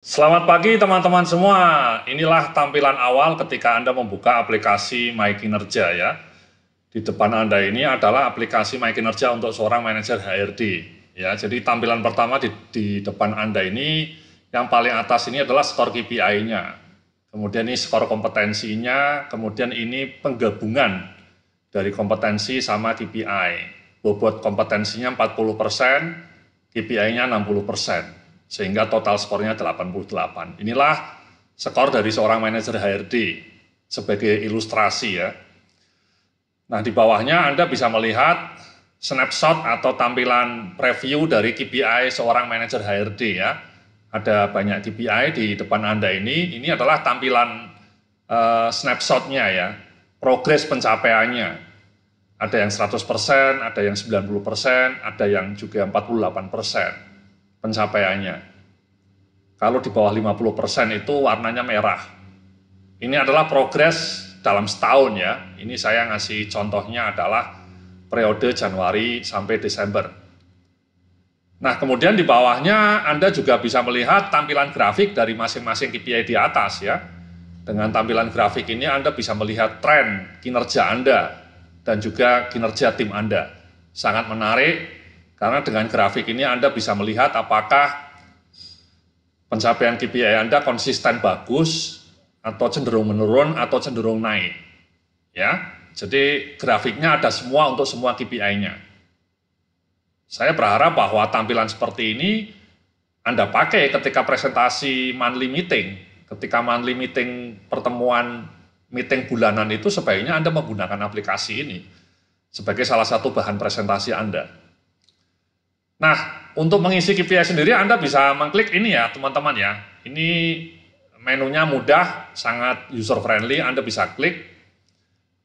Selamat pagi teman-teman semua. Inilah tampilan awal ketika Anda membuka aplikasi My Kinerja ya. Di depan Anda ini adalah aplikasi My Kinerja untuk seorang manajer HRD. Ya, jadi tampilan pertama di depan Anda ini yang paling atas ini adalah skor KPI-nya. Kemudian ini skor kompetensinya, kemudian ini penggabungan dari kompetensi sama KPI. Bobot kompetensinya 40%, KPI-nya 60%. Sehingga total skornya 88. Inilah skor dari seorang manajer HRD sebagai ilustrasi ya. Nah, di bawahnya Anda bisa melihat snapshot atau tampilan preview dari KPI seorang manajer HRD ya. Ada banyak KPI di depan Anda ini adalah tampilan snapshotnya ya, progres pencapaiannya. Ada yang 100%, ada yang 90%, ada yang juga 48%. Pencapaiannya. Kalau di bawah 50% itu warnanya merah. Ini adalah progres dalam setahun ya. Ini saya ngasih contohnya adalah periode Januari sampai Desember. Nah, kemudian di bawahnya Anda juga bisa melihat tampilan grafik dari masing-masing KPI di atas ya. Dengan tampilan grafik ini Anda bisa melihat tren kinerja Anda dan juga kinerja tim Anda. Sangat menarik. Karena dengan grafik ini Anda bisa melihat apakah pencapaian KPI Anda konsisten bagus, atau cenderung menurun, atau cenderung naik. Ya, jadi grafiknya ada semua untuk semua KPI-nya. Saya berharap bahwa tampilan seperti ini Anda pakai ketika presentasi monthly meeting. Ketika monthly meeting, pertemuan meeting bulanan itu sebaiknya Anda menggunakan aplikasi ini sebagai salah satu bahan presentasi Anda. Nah, untuk mengisi KPI sendiri Anda bisa mengklik ini ya teman-teman ya. Ini menunya mudah, sangat user friendly, Anda bisa klik.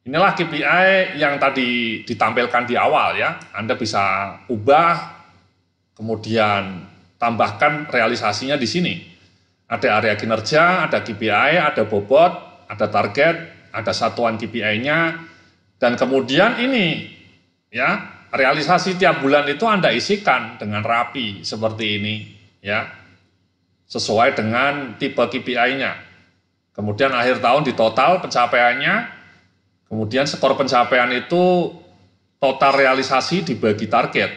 Inilah KPI yang tadi ditampilkan di awal ya. Anda bisa ubah, kemudian tambahkan realisasinya di sini. Ada area kinerja, ada KPI, ada bobot, ada target, ada satuan KPI-nya, dan kemudian ini ya. Realisasi tiap bulan itu Anda isikan dengan rapi seperti ini ya, sesuai dengan tipe KPI-nya. Kemudian akhir tahun di total pencapaiannya, kemudian skor pencapaian itu total realisasi dibagi target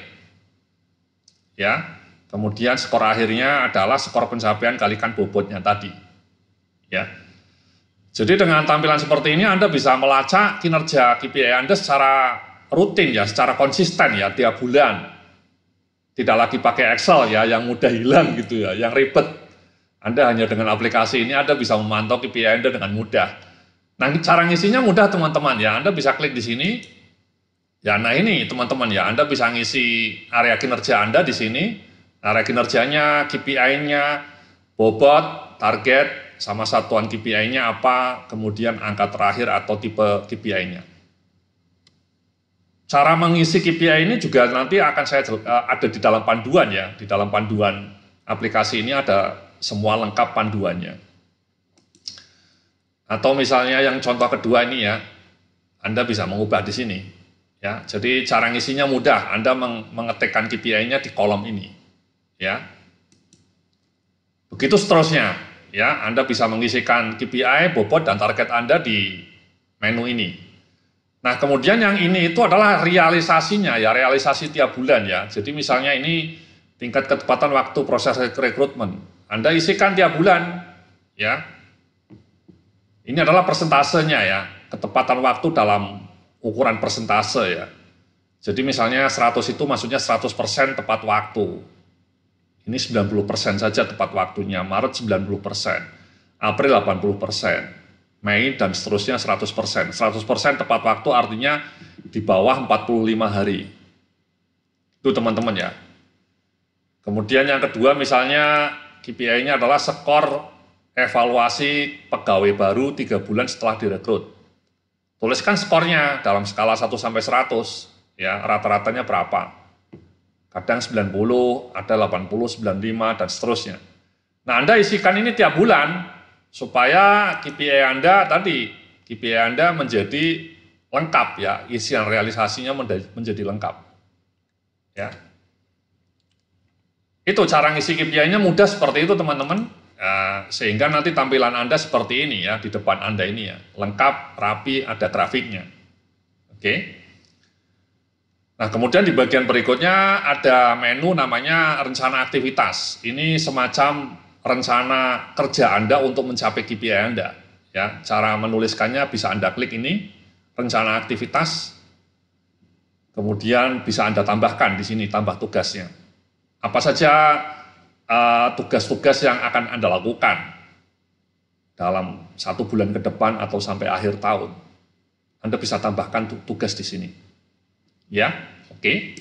ya. Kemudian skor akhirnya adalah skor pencapaian kalikan bobotnya tadi ya. Jadi dengan tampilan seperti ini Anda bisa melacak kinerja KPI Anda secara rutin ya, secara konsisten ya, tiap bulan. Tidak lagi pakai Excel ya, yang mudah hilang gitu ya, yang ribet. Anda hanya dengan aplikasi ini Anda bisa memantau KPI Anda dengan mudah. Nah, cara ngisinya mudah teman-teman ya, Anda bisa klik di sini. Ya, nah ini teman-teman ya, Anda bisa ngisi area kinerja Anda di sini. Area kinerjanya, KPI-nya, bobot, target, sama satuan KPI-nya apa, kemudian angka terakhir atau tipe KPI-nya. Cara mengisi KPI ini juga nanti akan saya ada di dalam panduan ya. Di dalam panduan aplikasi ini ada semua lengkap panduannya. Atau misalnya yang contoh kedua ini ya, Anda bisa mengubah di sini. Ya, jadi cara ngisinya mudah. Anda mengetikkan KPI-nya di kolom ini. Ya. Begitu seterusnya. Ya, Anda bisa mengisikan KPI, bobot dan target Anda di menu ini. Nah, kemudian yang ini itu adalah realisasinya ya, realisasi tiap bulan ya. Jadi misalnya ini tingkat ketepatan waktu proses rekrutmen. Anda isikan tiap bulan ya. Ini adalah persentasenya ya, ketepatan waktu dalam ukuran persentase ya. Jadi misalnya 100 itu maksudnya 100% tepat waktu. Ini 90% saja tepat waktunya, Maret 90%, April 80%. Mei dan seterusnya 100%. 100% tepat waktu artinya di bawah 45 hari. Itu teman-teman ya. Kemudian yang kedua misalnya KPI-nya adalah skor evaluasi pegawai baru 3 bulan setelah direkrut. Tuliskan skornya dalam skala 1 sampai 100 ya, rata-ratanya berapa. Kadang 90, ada 80, 95 dan seterusnya. Nah, Anda isikan ini tiap bulan supaya KPI Anda tadi, KPI Anda menjadi lengkap ya, isian realisasinya menjadi lengkap. Ya. Itu cara ngisi KPI-nya mudah seperti itu teman-teman. Sehingga nanti tampilan Anda seperti ini ya, di depan Anda ini ya, lengkap, rapi, ada grafiknya. Oke. Nah, kemudian di bagian berikutnya ada menu namanya rencana aktivitas. Ini semacam rencana kerja Anda untuk mencapai KPI Anda. Ya, cara menuliskannya bisa Anda klik ini, rencana aktivitas. Kemudian bisa Anda tambahkan di sini, tambah tugasnya. Apa saja tugas-tugas yang akan Anda lakukan dalam 1 bulan ke depan atau sampai akhir tahun. Anda bisa tambahkan tugas di sini. Ya, oke.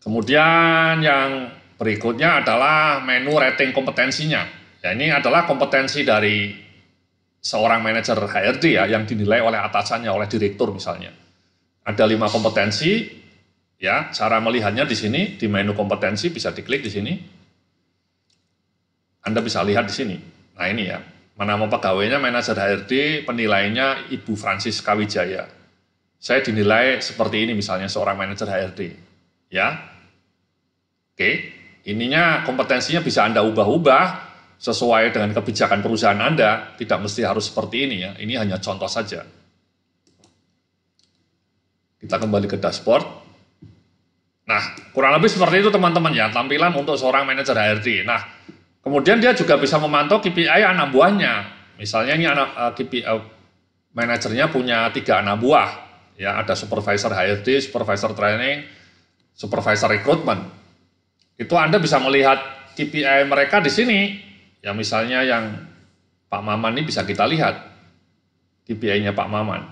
Kemudian yang berikutnya adalah menu rating kompetensinya. Ya, ini adalah kompetensi dari seorang manajer HRD ya, yang dinilai oleh atasannya, oleh direktur misalnya. Ada 5 kompetensi. Ya, cara melihatnya di sini, di menu kompetensi bisa diklik di sini. Anda bisa lihat di sini. Nah, ini ya. Nama pegawainya manajer HRD, penilaiannya Ibu Francis Kawijaya. Saya dinilai seperti ini misalnya seorang manajer HRD. Ya. Oke, ininya kompetensinya bisa Anda ubah-ubah sesuai dengan kebijakan perusahaan Anda, tidak mesti harus seperti ini ya. Ini hanya contoh saja. Kita kembali ke dashboard. Nah, kurang lebih seperti itu teman-teman ya, tampilan untuk seorang manajer HRD. Nah, kemudian dia juga bisa memantau KPI anak buahnya. Misalnya ini KPI manajernya punya 3 anak buah. Ya, ada supervisor HRD, supervisor training, supervisor rekrutmen. Itu Anda bisa melihat KPI mereka di sini. Ya, misalnya yang Pak Maman ini bisa kita lihat KPI-nya Pak Maman.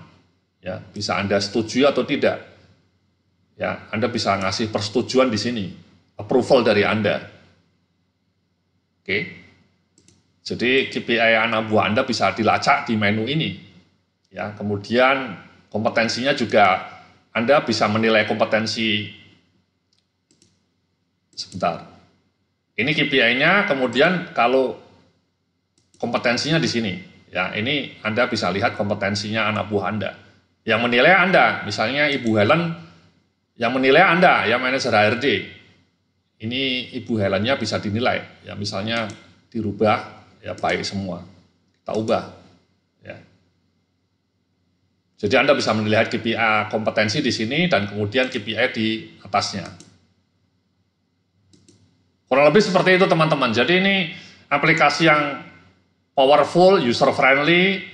Ya, bisa Anda setuju atau tidak. Ya, Anda bisa ngasih persetujuan di sini, approval dari Anda. Oke. Jadi KPI anak buah Anda bisa dilacak di menu ini. Ya, kemudian kompetensinya juga Anda bisa menilai kompetensi. Sebentar. Ini KPI-nya, kemudian kalau kompetensinya di sini. Ya, ini Anda bisa lihat kompetensinya anak buah Anda. Yang menilai Anda, misalnya Ibu Helen yang menilai Anda, ya manajer HRD, ini Ibu Helennya bisa dinilai, ya misalnya dirubah, ya baik semua, kita ubah, ya. Jadi Anda bisa melihat KPI kompetensi di sini dan kemudian KPI di atasnya. Kurang lebih seperti itu teman-teman. Jadi ini aplikasi yang powerful, user friendly,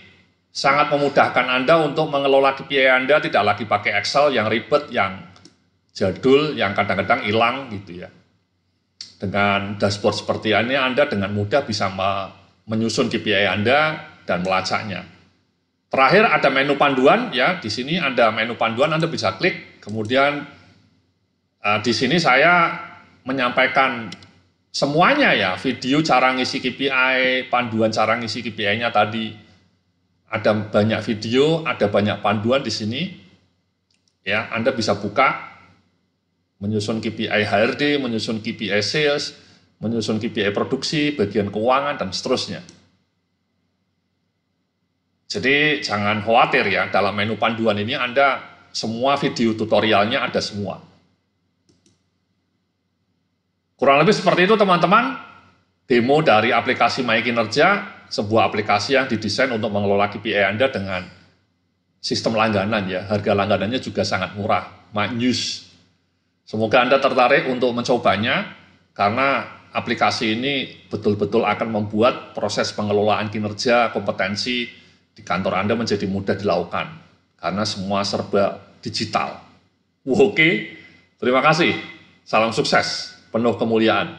sangat memudahkan Anda untuk mengelola KPI Anda, tidak lagi pakai Excel yang ribet, yang jadul, yang kadang-kadang hilang gitu ya. Dengan dashboard seperti ini Anda dengan mudah bisa menyusun KPI Anda dan melacaknya. Terakhir ada menu panduan ya, di sini ada menu panduan, Anda bisa klik. Kemudian di sini saya menyampaikan semuanya ya, video cara ngisi KPI, panduan cara ngisi KPI-nya tadi. Ada banyak video, ada banyak panduan di sini. Ya, Anda bisa buka, menyusun KPI HRD, menyusun KPI sales, menyusun KPI produksi, bagian keuangan, dan seterusnya. Jadi jangan khawatir ya, dalam menu panduan ini Anda semua video tutorialnya ada semua. Kurang lebih seperti itu teman-teman, demo dari aplikasi MyKinerja, sebuah aplikasi yang didesain untuk mengelola KPI Anda dengan sistem langganan ya, harga langganannya juga sangat murah, MyNews. Semoga Anda tertarik untuk mencobanya, karena aplikasi ini betul-betul akan membuat proses pengelolaan kinerja, kompetensi di kantor Anda menjadi mudah dilakukan, karena semua serba digital. Oke, terima kasih. Salam sukses, penuh kemuliaan.